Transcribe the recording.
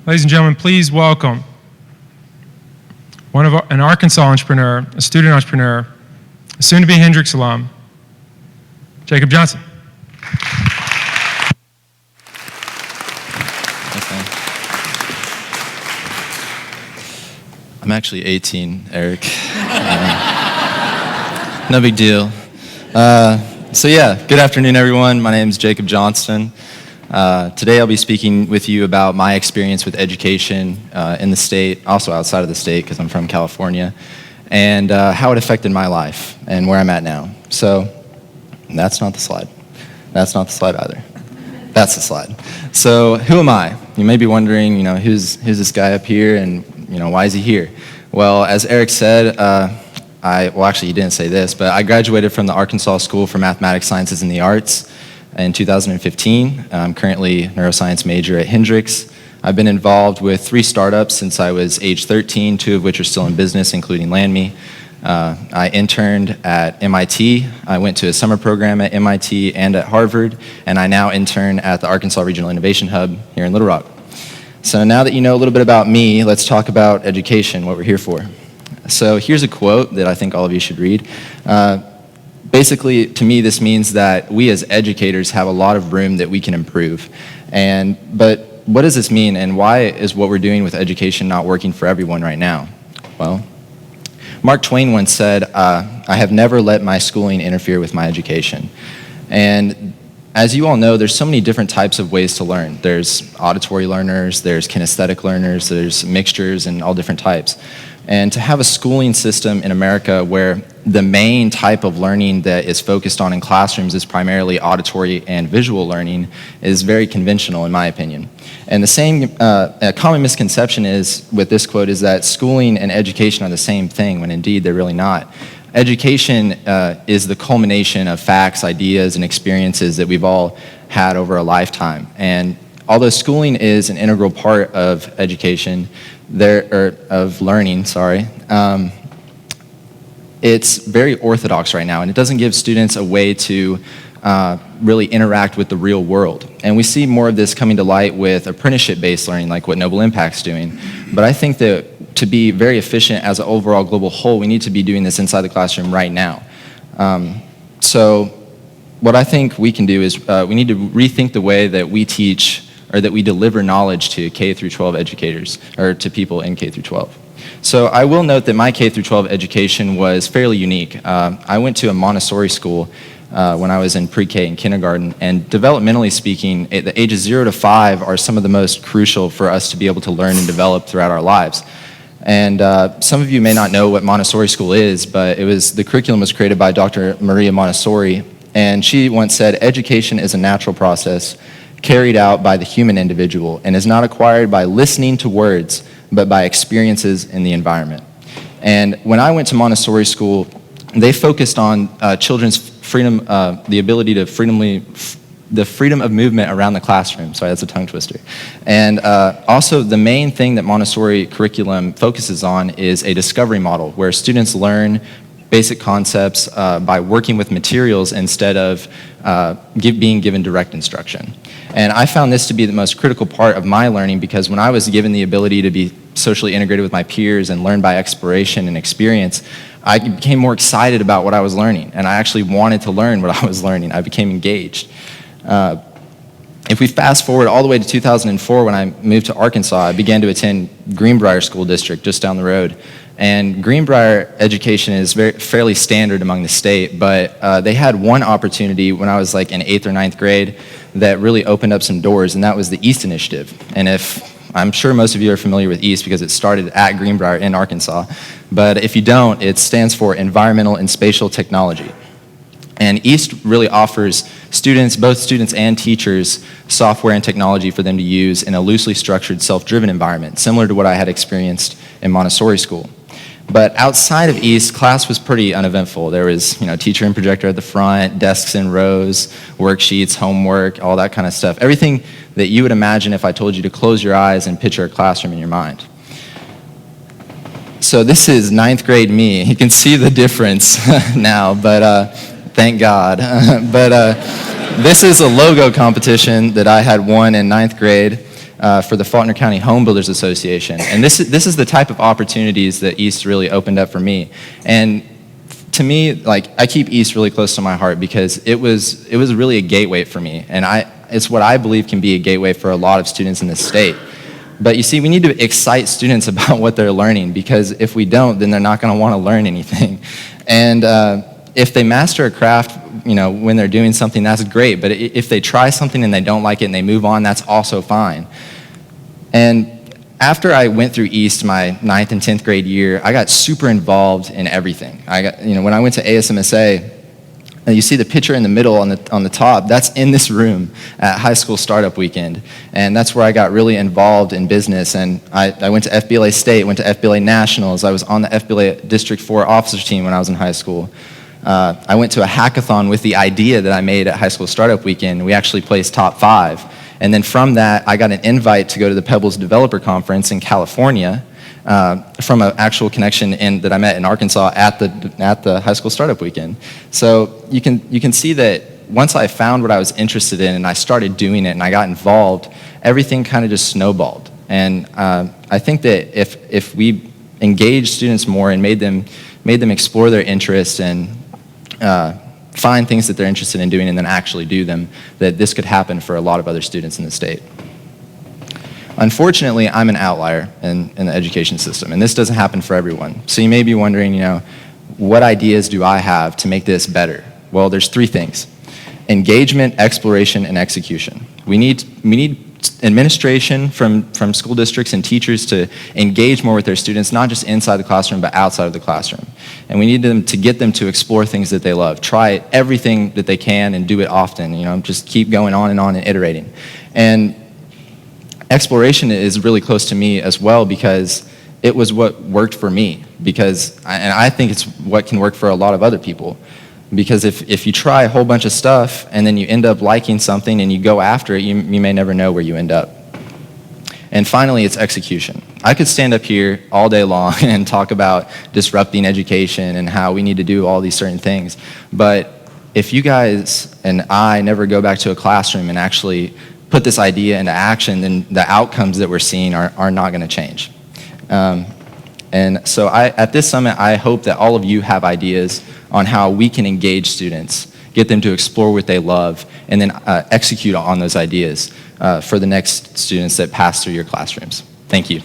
Ladies and gentlemen, please welcome an Arkansas entrepreneur, a student entrepreneur, a soon-to-be Hendrix alum, Jacob Johnston. Okay. I'm actually 18, Eric. No big deal. Good afternoon, everyone. My name is Jacob Johnston. Today I'll be speaking with you about my experience with education in the state, also outside of the state because I'm from California, and how it affected my life and where I'm at now. So that's not the slide. That's not the slide either. That's the slide. So who am I? You may be wondering, who's this guy up here and, why is he here? Well, as Eric said, he didn't say this, but I graduated from the Arkansas School for Mathematics, Sciences, and the Arts in 2015. I'm currently a neuroscience major at Hendrix. I've been involved with 3 startups since I was age 13, 2 of which are still in business, including LandMe. I interned at MIT. I went to a summer program at MIT and at Harvard, and I now intern at the Arkansas Regional Innovation Hub here in Little Rock. So now that you know a little bit about me, let's talk about education, what we're here for. So here's a quote that I think all of you should read. Basically, to me, this means that we as educators have a lot of room that we can improve. But what does this mean, and why is what we're doing with education not working for everyone right now? Well, Mark Twain once said, I have never let my schooling interfere with my education. And as you all know, there's so many different types of ways to learn. There's auditory learners, there's kinesthetic learners, there's mixtures and all different types. And to have a schooling system in America where the main type of learning that is focused on in classrooms is primarily auditory and visual learning is very conventional, in my opinion. And the same a common misconception is with this quote is that schooling and education are the same thing, when indeed they're really not. Education is the culmination of facts, ideas, and experiences that we've all had over a lifetime. And although schooling is an integral part of education, it's very orthodox right now, and it doesn't give students a way to really interact with the real world. And we see more of this coming to light with apprenticeship-based learning, like what Noble Impact's doing. But I think that to be very efficient as an overall global whole, we need to be doing this inside the classroom right now. So what I think we can do is we need to rethink the way that we teach or that we deliver knowledge to K through 12 educators, or to people in K through 12. So I will note that my K through 12 education was fairly unique. I went to a Montessori school when I was in pre-K and kindergarten, and developmentally speaking, the ages 0 to 5 are some of the most crucial for us to be able to learn and develop throughout our lives. And some of you may not know what Montessori school is, but the curriculum was created by Dr. Maria Montessori, and she once said, education is a natural process carried out by the human individual and is not acquired by listening to words, but by experiences in the environment. And when I went to Montessori school, they focused on children's freedom, the freedom of movement around the classroom. Sorry, that's a tongue twister. And also the main thing that Montessori curriculum focuses on is a discovery model where students learn basic concepts by working with materials instead of being given direct instruction. And I found this to be the most critical part of my learning, because when I was given the ability to be socially integrated with my peers and learn by exploration and experience, I became more excited about what I was learning, and I actually wanted to learn what I was learning. I became engaged. If we fast forward all the way to 2004, when I moved to Arkansas, I began to attend Greenbrier School District just down the road. And Greenbrier education is fairly standard among the state, but they had one opportunity when I was like in 8th or 9th grade that really opened up some doors, and that was the EAST initiative. And I'm sure most of you are familiar with EAST because it started at Greenbrier in Arkansas, but if you don't, it stands for Environmental and Spatial Technology. And EAST really offers students, both students and teachers, software and technology for them to use in a loosely structured, self-driven environment, similar to what I had experienced in Montessori school. But outside of EAST, class was pretty uneventful. There was, teacher and projector at the front, desks in rows, worksheets, homework, all that kind of stuff. Everything that you would imagine if I told you to close your eyes and picture a classroom in your mind. So this is 9th grade me. You can see the difference now, but thank God. But this is a logo competition that I had won in 9th grade. for the Faulkner County Home Builders Association. And this is the type of opportunities that East really opened up for me. And to me, like, I keep East really close to my heart because it was really a gateway for me. And it's what I believe can be a gateway for a lot of students in this state. But you see, we need to excite students about what they're learning, because if we don't, then they're not going to want to learn anything. And if they master a craft, when they're doing something, that's great. But if they try something and they don't like it and they move on, that's also fine. And after I went through East my 9th and 10th grade year, I got super involved in everything. When I went to ASMSA, you see the picture in the middle on the top, that's in this room at High School Startup Weekend. And that's where I got really involved in business. And I went to FBLA State, went to FBLA Nationals. I was on the FBLA District 4 officers team when I was in high school. I went to a hackathon with the idea that I made at High School Startup Weekend. We actually placed top 5. And then from that, I got an invite to go to the Pebbles Developer Conference in California from an actual connection that I met in Arkansas at the High School Startup Weekend. So you can see that once I found what I was interested in and I started doing it and I got involved, everything kind of just snowballed. And I think that if we engaged students more and made them explore their interests and find things that they're interested in doing and then actually do them, that this could happen for a lot of other students in the state. Unfortunately, I'm an outlier in the education system, and this doesn't happen for everyone. So you may be wondering, what ideas do I have to make this better? Well, there's 3 things: engagement, exploration, and execution. We need administration from school districts and teachers to engage more with their students, not just inside the classroom, but outside of the classroom. And we need them to get them to explore things that they love, try everything that they can and do it often, just keep going on and iterating. And exploration is really close to me as well, because it was what worked for me, and I think it's what can work for a lot of other people. Because if you try a whole bunch of stuff and then you end up liking something and you go after it, you may never know where you end up. And finally, it's execution. I could stand up here all day long and talk about disrupting education and how we need to do all these certain things. But if you guys and I never go back to a classroom and actually put this idea into action, then the outcomes that we're seeing are not going to change. And so at this summit, I hope that all of you have ideas on how we can engage students, get them to explore what they love, and then execute on those ideas for the next students that pass through your classrooms. Thank you.